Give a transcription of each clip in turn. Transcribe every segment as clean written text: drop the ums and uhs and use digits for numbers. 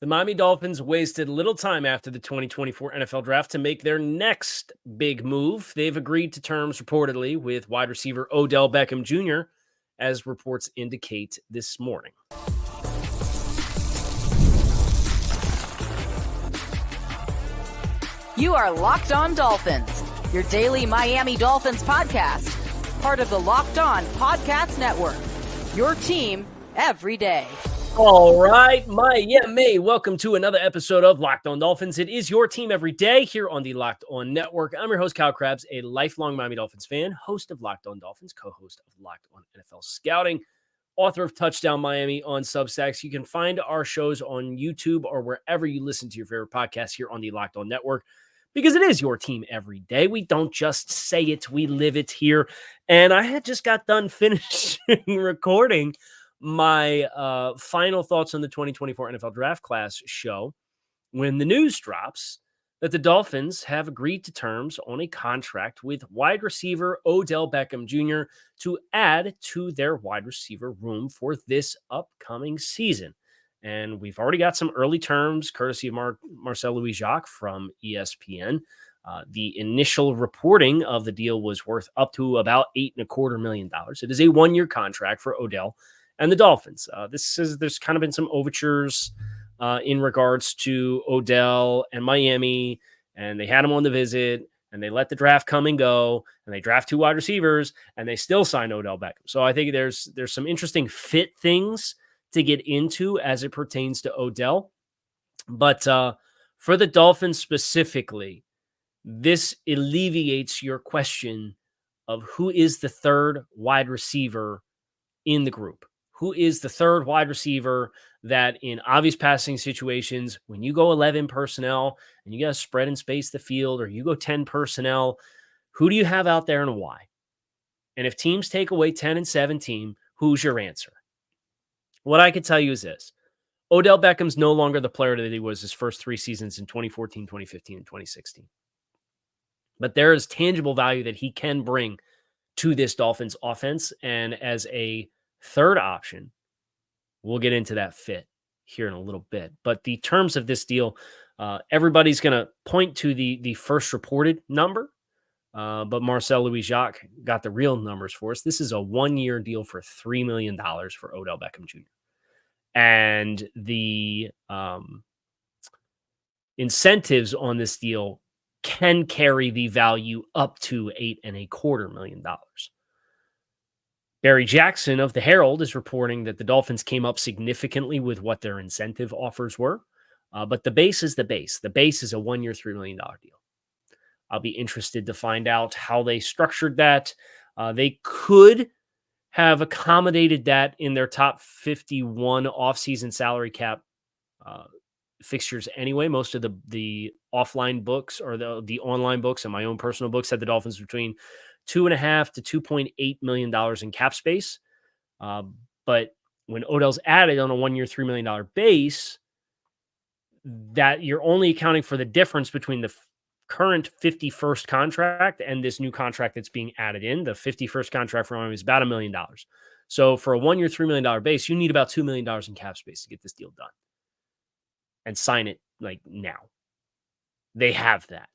The Miami Dolphins wasted little time after the 2024 NFL Draft to make their next big move. They've agreed to terms reportedly with wide receiver Odell Beckham Jr., as reports indicate this morning. You are Locked On Dolphins, your daily Miami Dolphins podcast, part of the Locked On Podcast Network, your team every day. All right, Miami. Welcome to another episode of Locked On Dolphins. It is your team every day here on the Locked On Network. I'm your host, Kyle Krabs, a lifelong Miami Dolphins fan, host of Locked On Dolphins, co-host of Locked On NFL Scouting, author of Touchdown Miami on Substacks. You can find our shows on YouTube or wherever you listen to your favorite podcast here on the Locked On Network, because it is your team every day. We don't just say it, we live it here. And I had just got done finishing recording my final thoughts on the 2024 NFL Draft Class show when the news drops that the Dolphins have agreed to terms on a contract with wide receiver Odell Beckham Jr. to add to their wide receiver room for this upcoming season. And we've already got some early terms, courtesy of Marcel Louis-Jacques from ESPN. The initial reporting of the deal was worth up to about $8.25 million. It is a one-year contract for Odell and the Dolphins. There's kind of been some overtures in regards to Odell and Miami, and they had him on the visit, and they let the draft come and go, and they draft two wide receivers, and they still sign Odell Beckham. So I think there's some interesting fit things to get into as it pertains to Odell. But for the Dolphins specifically, this alleviates your question of who is the third wide receiver in the group. Who is the third wide receiver that in obvious passing situations, when you go 11 personnel and you got to spread and space the field, or you go 10 personnel, who do you have out there and why? And if teams take away 10 and 17, who's your answer? What I can tell you is this. Odell Beckham's no longer the player that he was his first three seasons in 2014, 2015, and 2016. But there is tangible value that he can bring to this Dolphins offense. And as a third option, we'll get into that fit here in a little bit. But the terms of this deal, everybody's going to point to the first reported number, but Marcel Louis-Jacques got the real numbers for us. This is a one-year deal for $3 million for Odell Beckham Jr. And the incentives on this deal can carry the value up to $8.25 million. Barry Jackson of the Herald is reporting that the Dolphins came up significantly with what their incentive offers were. But the base is the base. The base is a one-year, $3 million deal. I'll be interested to find out how they structured that. They could have accommodated that in their top 51 offseason salary cap fixtures anyway. Most of the offline books or the online books and my own personal books had the Dolphins between $2.5 to $2.8 million in cap space. But when Odell's added on a one-year, $3 million base, that you're only accounting for the difference between the current 51st contract and this new contract that's being added in. The 51st contract for him is about $1 million. So for a one-year, $3 million base, you need about $2 million in cap space to get this deal done and sign it like now. They have that.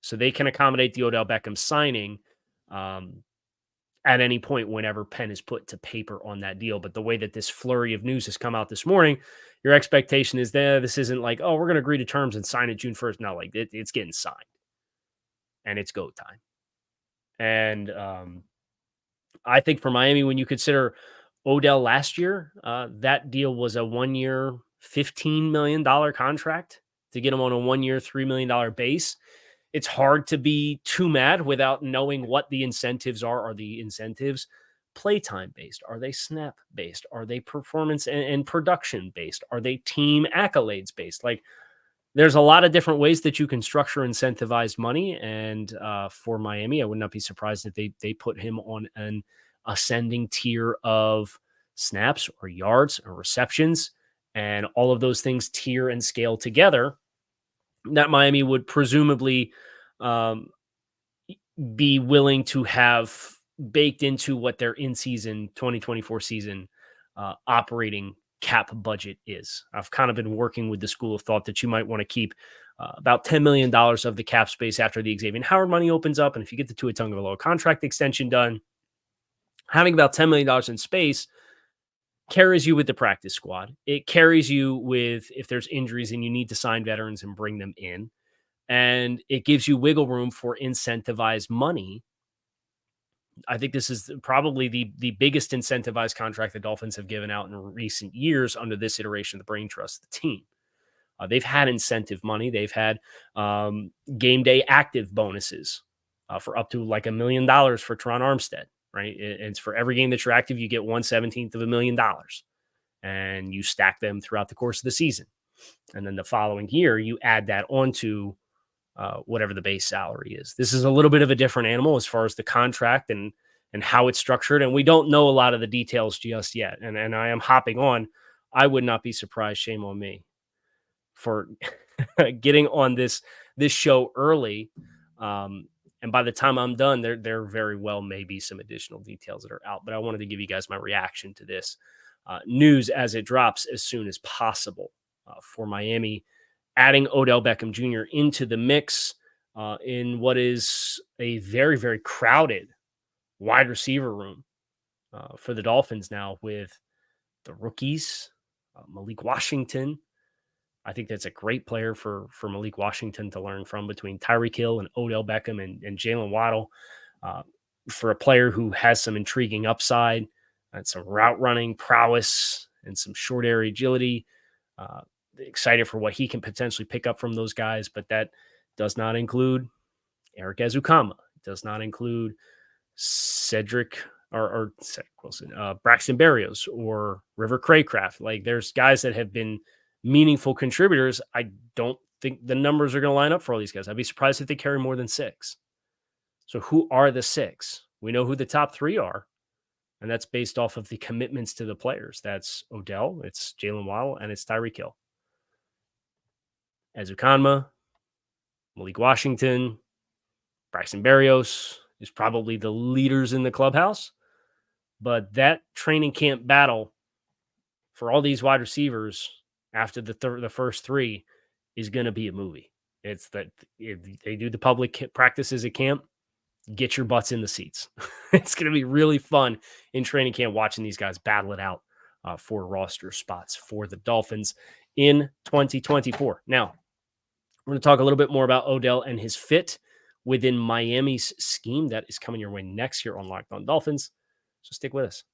So they can accommodate the Odell Beckham signing at any point whenever pen is put to paper on that deal. But the way that this flurry of news has come out this morning, your expectation is that this isn't like, oh, we're going to agree to terms and sign it June 1st. No, like it's getting signed and it's go time. And I think for Miami, when you consider Odell last year, that deal was a one-year, $15 million contract to get him on a one-year, $3 million base. It's hard to be too mad without knowing what the incentives are. Are the incentives playtime based? Are they snap based? Are they performance and production based? Are they team accolades based? Like, there's a lot of different ways that you can structure incentivized money. And for Miami, I would not be surprised if they put him on an ascending tier of snaps or yards or receptions, and all of those things tier and scale together, that Miami would presumably be willing to have baked into what their in-season 2024 season operating cap budget is. I've kind of been working with the school of thought that you might want to keep about $10 million of the cap space after the Xavier Howard money opens up. And if you get the Tua Tagovailoa contract extension done, having about $10 million in space carries you with the practice squad. It carries you with if there's injuries and you need to sign veterans and bring them in. And it gives you wiggle room for incentivized money. I think this is probably the biggest incentivized contract the Dolphins have given out in recent years under this iteration of the brain trust of the team. They've had incentive money. They've had game day active bonuses for up to like $1 million for Teron Armstead, right? It's for every game that you're active, you get 1/17 of $1 million, and you stack them throughout the course of the season. And then the following year, you add that onto whatever the base salary is. This is a little bit of a different animal as far as the contract and how it's structured. And we don't know a lot of the details just yet. And I am hopping on. I would not be surprised, shame on me, for getting on this show early. And by the time I'm done, there very well may be some additional details that are out. But I wanted to give you guys my reaction to this news as it drops as soon as possible for Miami adding Odell Beckham Jr. into the mix in what is a very, very crowded wide receiver room for the Dolphins now with the rookies, Malik Washington. I think that's a great player for Malik Washington to learn from between Tyreek Hill and Odell Beckham and Jalen Waddle. For a player who has some intriguing upside and some route running prowess and some short area agility. Excited for what he can potentially pick up from those guys, but that does not include Eric Ezukama. It does not include Cedric Wilson, Braxton Berrios or River Craycraft. Like there's guys that have been meaningful contributors. I don't think the numbers are going to line up for all these guys. I'd be surprised if they carry more than 6. So who are the 6? We know who the top 3 are, and that's based off of the commitments to the players. That's Odell, it's Jalen Waddle, and it's Tyreek Hill. Ezukanma, Malik Washington, Braxton Berrios is probably the leaders in the clubhouse. But that training camp battle for all these wide receivers after the first 3 is going to be a movie. It's that if they do the public practices at camp, get your butts in the seats. It's going to be really fun in training camp watching these guys battle it out for roster spots for the Dolphins in 2024. Now, we're going to talk a little bit more about Odell and his fit within Miami's scheme. That is coming your way next here on Locked On Dolphins. So stick with us.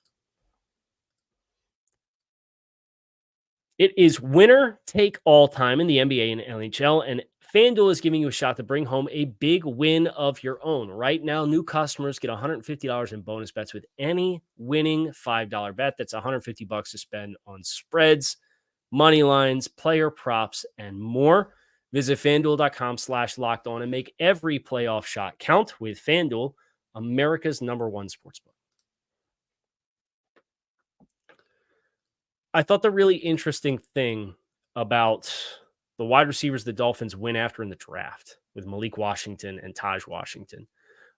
It is winner take all time in the NBA and NHL, and FanDuel is giving you a shot to bring home a big win of your own. Right now, new customers get $150 in bonus bets with any winning $5 bet. That's $150 to spend on spreads, money lines, player props, and more. Visit FanDuel.com/lockedon and make every playoff shot count with FanDuel, America's #1 sportsbook. I thought the really interesting thing about the wide receivers the Dolphins went after in the draft with Malik Washington and Taj Washington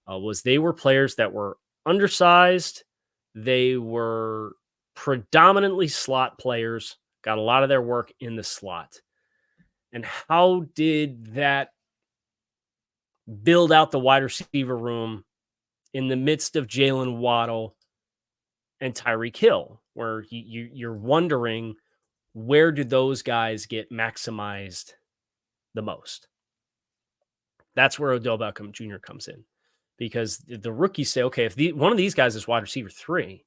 was they were players that were undersized. They were predominantly slot players, got a lot of their work in the slot. And how did that build out the wide receiver room in the midst of Jalen Waddle and Tyreek Hill, where you're wondering, where do those guys get maximized the most? That's where Odell Beckham Jr. comes in, because the rookies say, okay, if one of these guys is wide receiver 3,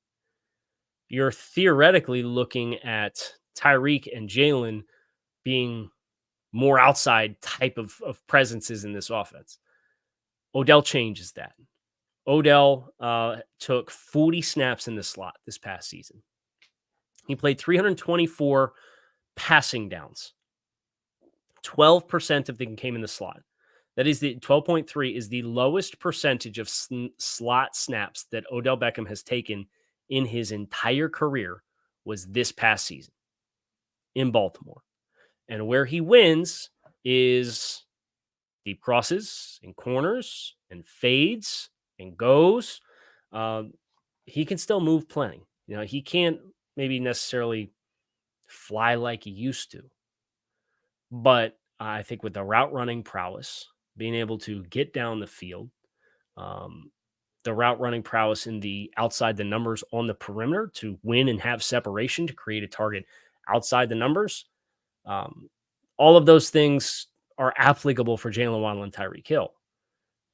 you're theoretically looking at Tyreek and Jalen being more outside type of presences in this offense. Odell changes that. Odell took 40 snaps in the slot this past season. He played 324 passing downs. 12% of them came in the slot. That is the 12.3 is the lowest percentage of slot snaps that Odell Beckham has taken in his entire career was this past season in Baltimore. And where he wins is deep crosses and corners and fades and goes. He can still move plenty. He can't maybe necessarily fly like he used to. But I think with the route running prowess, being able to get down the field, um, the route running prowess in the outside the numbers on the perimeter to win and have separation to create a target outside the numbers, um, all of those things are applicable for Jalen Waddle and Tyreek Hill.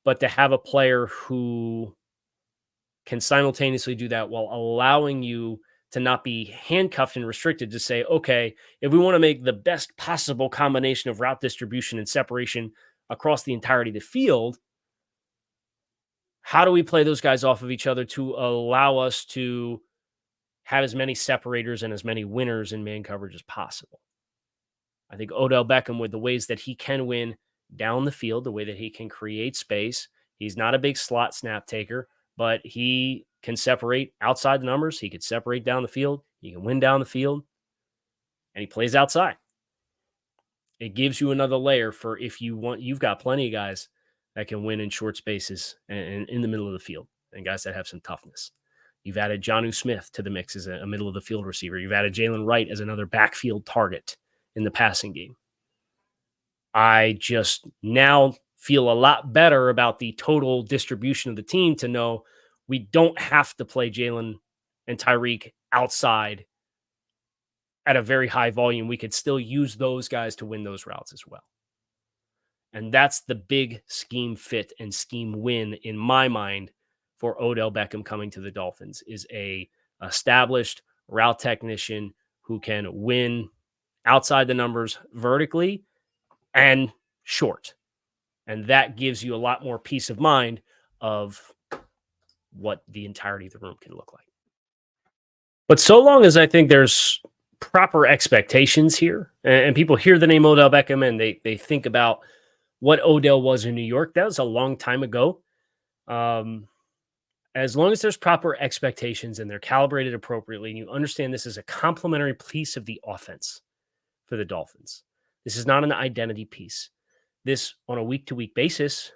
But to have a player who can simultaneously do that while allowing you to not be handcuffed and restricted to say, okay, if we want to make the best possible combination of route distribution and separation across the entirety of the field, how do we play those guys off of each other to allow us to have as many separators and as many winners in man coverage as possible? I think Odell Beckham, with the ways that he can win down the field, the way that he can create space, he's not a big slot snap taker, but he can separate outside the numbers. He could separate down the field. He can win down the field, and he plays outside. It gives you another layer for if you want. You've got plenty of guys that can win in short spaces and in the middle of the field, and guys that have some toughness. You've added Jonnu Smith to the mix as a middle of the field receiver. You've added Jalen Wright as another backfield target in the passing game. I just now feel a lot better about the total distribution of the team to know we don't have to play Jalen and Tyreek outside at a very high volume. We could still use those guys to win those routes as well. And that's the big scheme fit and scheme win in my mind for Odell Beckham coming to the Dolphins, is a established route technician who can win outside the numbers vertically and short. And that gives you a lot more peace of mind of what the entirety of the room can look like. But so long as I think there's proper expectations here, and people hear the name Odell Beckham and they think about what Odell was in New York, that was a long time ago. As long as there's proper expectations and they're calibrated appropriately, and you understand this is a complementary piece of the offense for the Dolphins. This is not an identity piece. This, on a week-to-week basis,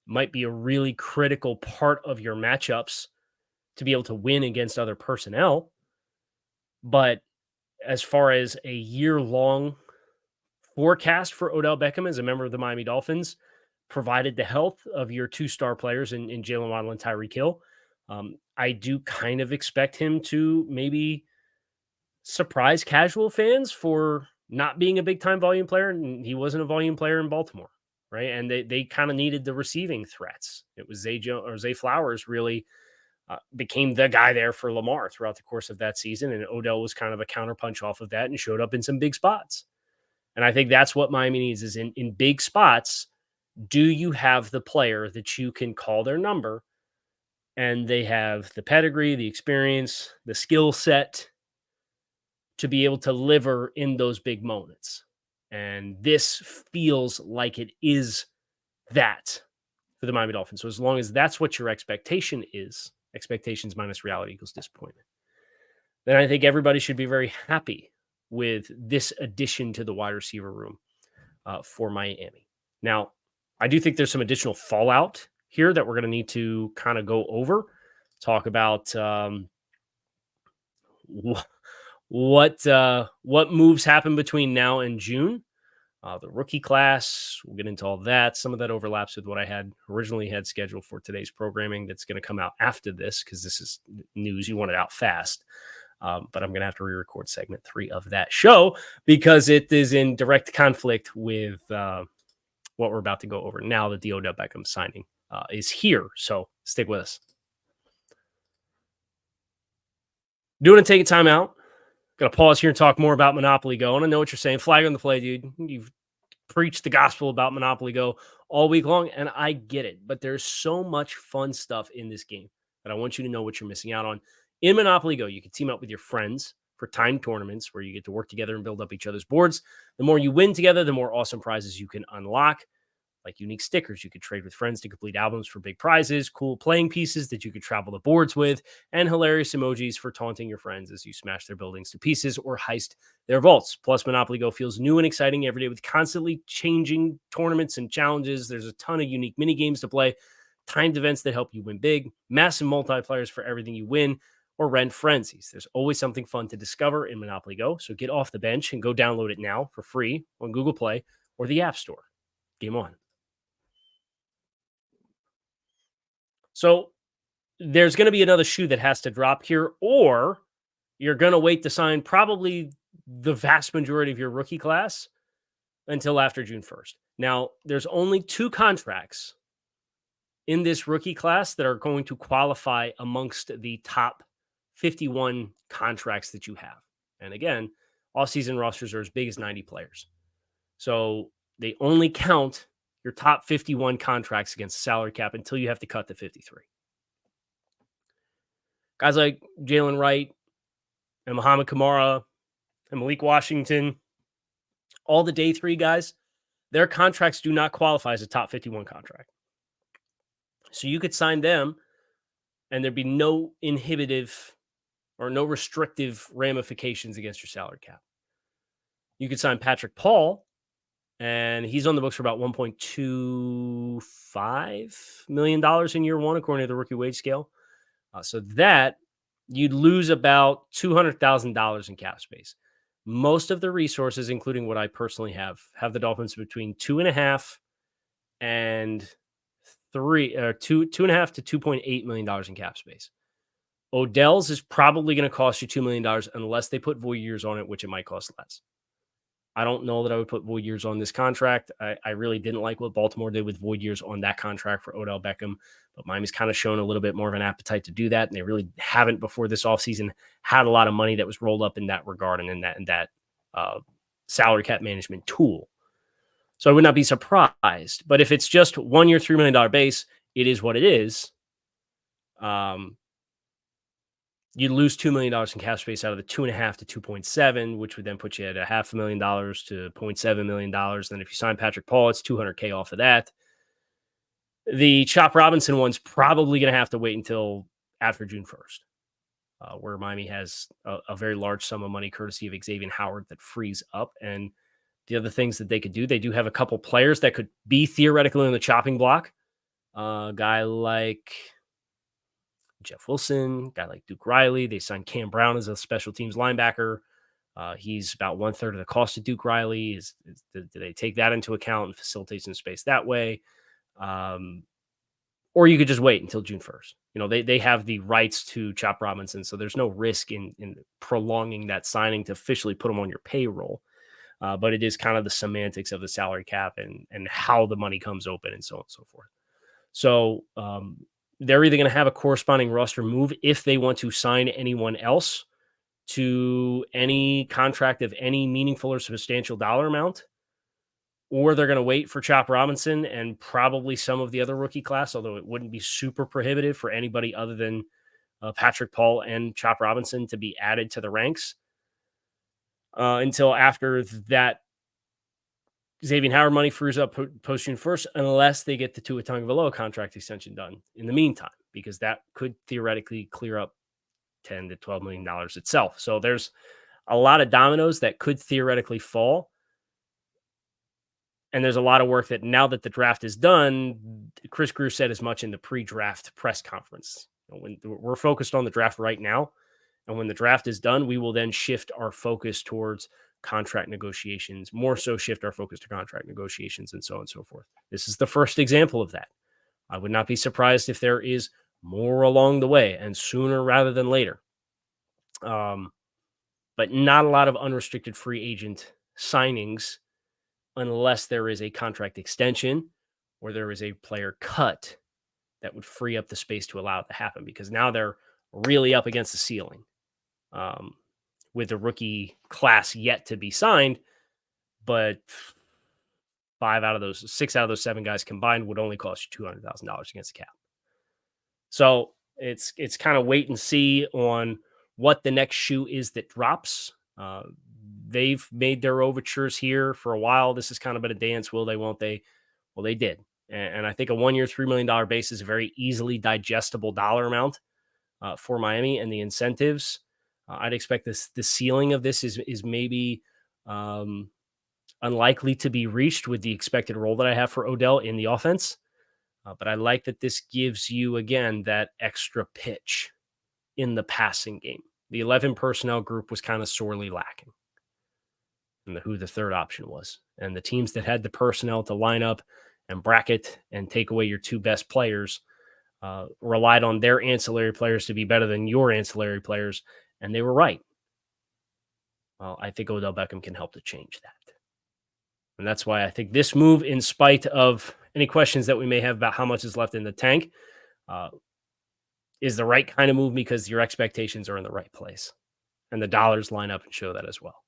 might be a really critical part of your matchups to be able to win against other personnel. But as far as a year-long forecast for Odell Beckham as a member of the Miami Dolphins, provided the health of your two-star players in Jalen Waddle and Tyreek Hill, I do kind of expect him to maybe surprise casual fans for not being a big-time volume player. And he wasn't a volume player in Baltimore, right? And they kind of needed the receiving threats. It was Zay Flowers really became the guy there for Lamar throughout the course of that season. And Odell was kind of a counterpunch off of that and showed up in some big spots. And I think that's what Miami needs, is in big spots, do you have the player that you can call their number and they have the pedigree, the experience, the skill set to be able to deliver in those big moments? And this feels like it is that for the Miami Dolphins. So as long as that's what your expectation is, expectations minus reality equals disappointment, then I think everybody should be very happy with this addition to the wide receiver room for Miami. Now, I do think there's some additional fallout here that we're going to need to kind of go over, talk about what moves happen between now and June. The rookie class, we'll get into all that. Some of that overlaps with what I had originally had scheduled for today's programming that's going to come out after this, because this is news. You want it out fast. But I'm going to have to re-record segment 3 of that show because it is in direct conflict with what we're about to go over now that the Odell Beckham signing is here. So stick with us. Doing a take a time out. Got to pause here and talk more about Monopoly Go. And I know what you're saying. Flag on the play, dude. You've preached the gospel about Monopoly Go all week long, and I get it. But there's so much fun stuff in this game that I want you to know what you're missing out on. In Monopoly Go, you can team up with your friends for timed tournaments where you get to work together and build up each other's boards. The more you win together, the more awesome prizes you can unlock, like unique stickers you could trade with friends to complete albums for big prizes, cool playing pieces that you could travel the boards with, and hilarious emojis for taunting your friends as you smash their buildings to pieces or heist their vaults. Plus, Monopoly Go feels new and exciting every day with constantly changing tournaments and challenges. There's a ton of unique mini games to play, timed events that help you win big, massive multipliers for everything you win, or rent frenzies. There's always something fun to discover in Monopoly Go, so get off the bench and go download it now for free on Google Play or the App Store. Game on. So there's going to be another shoe that has to drop here, or you're going to wait to sign probably the vast majority of your rookie class until after June 1st. Now, there's only 2 contracts in this rookie class that are going to qualify amongst the top 51 contracts that you have. And again, off-season rosters are as big as 90 players. So they only count your top 51 contracts against the salary cap until you have to cut to 53. Guys like Jalen Wright and Muhammad Kamara and Malik Washington, all the day 3 guys, their contracts do not qualify as a top 51 contract. So you could sign them and there'd be no inhibitive or no restrictive ramifications against your salary cap. You could sign Patrick Paul, and he's on the books for about $1.25 million in year 1, according to the rookie wage scale. So that you'd lose about $200,000 in cap space. Most of the resources, including what I personally have the Dolphins between 2.5 and 2.5 to $2.8 million in cap space. Odell's is probably going to cost you $2 million unless they put void years on it, which it might cost less. I don't know that I would put void years on this contract. I really didn't like what Baltimore did with void years on that contract for Odell Beckham, but Miami's kind of shown a little bit more of an appetite to do that, and they really haven't before this offseason had a lot of money that was rolled up in that regard and in that salary cap management tool. So I would not be surprised. But if it's just 1 year, $3 million base, it is what it is. You'd lose $2 million in cap space out of the 2.5 to 2.7, which would then put you at $500,000 to $0.7 million. Then if you sign Patrick Paul, it's $200K off of that. The Chop Robinson one's probably going to have to wait until after June 1st, where Miami has a very large sum of money courtesy of Xavier Howard that frees up. And the other things that they could do, they do have a couple players that could be theoretically on the chopping block. A guy like Jeff Wilson, guy like Duke Riley. They signed Cam Brown as a special teams linebacker. He's about 1/3 of the cost of Duke Riley. Do they take that into account and facilitate some space that way? Or you could just wait until June 1st. You know, they have the rights to Chop Robinson, so there's no risk in prolonging that signing to officially put him on your payroll. But it is kind of the semantics of the salary cap and how the money comes open and so on and so forth. So they're either going to have a corresponding roster move if they want to sign anyone else to any contract of any meaningful or substantial dollar amount, or they're going to wait for Chop Robinson and probably some of the other rookie class, although it wouldn't be super prohibitive for anybody other than Patrick Paul and Chop Robinson to be added to the ranks until after that Xavier Howard money frees up post June 1st, unless they get the Tua Tagovailoa contract extension done in the meantime, because that could theoretically clear up $10 to $12 million itself. So there's a lot of dominoes that could theoretically fall. And there's a lot of work that now that the draft is done, Chris Greer said as much in the pre-draft press conference. When we're focused on the draft right now, and when the draft is done, we will then shift our focus towards contract negotiations, more so shift our focus to contract negotiations and so on and so forth. This is the first example of that. I would not be surprised if there is more along the way and sooner rather than later. But not a lot of unrestricted free agent signings unless there is a contract extension or there is a player cut that would free up the space to allow it to happen, because now they're really up against the ceiling. With the rookie class yet to be signed, but 6 out of those 7 guys combined would only cost you $200,000 against the cap. So it's kind of wait and see on what the next shoe is that drops. They've made their overtures here for a while. This has kind of been a dance. Will they, won't they? Well, they did. And I think a 1 year, $3 million base is a very easily digestible dollar amount for Miami, and the incentives. I'd expect the ceiling of this is maybe unlikely to be reached with the expected role that I have for Odell in the offense. But I like that this gives you, again, that extra pitch in the passing game. The 11 personnel group was kind of sorely lacking. And who the third option was. And the teams that had the personnel to line up and bracket and take away your two best players relied on their ancillary players to be better than your ancillary players, and they were right. Well, I think Odell Beckham can help to change that. And that's why I think this move, in spite of any questions that we may have about how much is left in the tank, is the right kind of move because your expectations are in the right place. And the dollars line up and show that as well.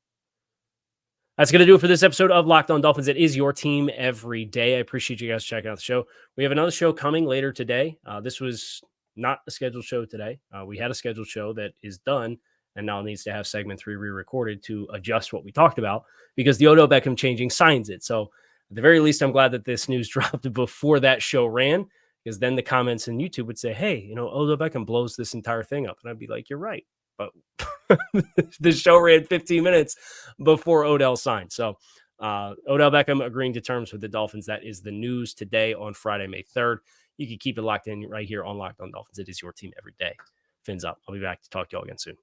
That's going to do it for this episode of Locked On Dolphins. It is your team every day. I appreciate you guys checking out the show. We have another show coming later today. This was not a scheduled show today. We had a scheduled show that is done and now needs to have segment 3 re-recorded to adjust what we talked about because the Odell Beckham changing signs it. So at the very least, I'm glad that this news dropped before that show ran, because then the comments in YouTube would say, hey, Odell Beckham blows this entire thing up. And I'd be like, you're right. But the show ran 15 minutes before Odell signed. So Odell Beckham agreeing to terms with the Dolphins. That is the news today on Friday, May 3rd. You can keep it locked in right here on Locked On Dolphins. It is your team every day. Fins up. I'll be back to talk to y'all again soon.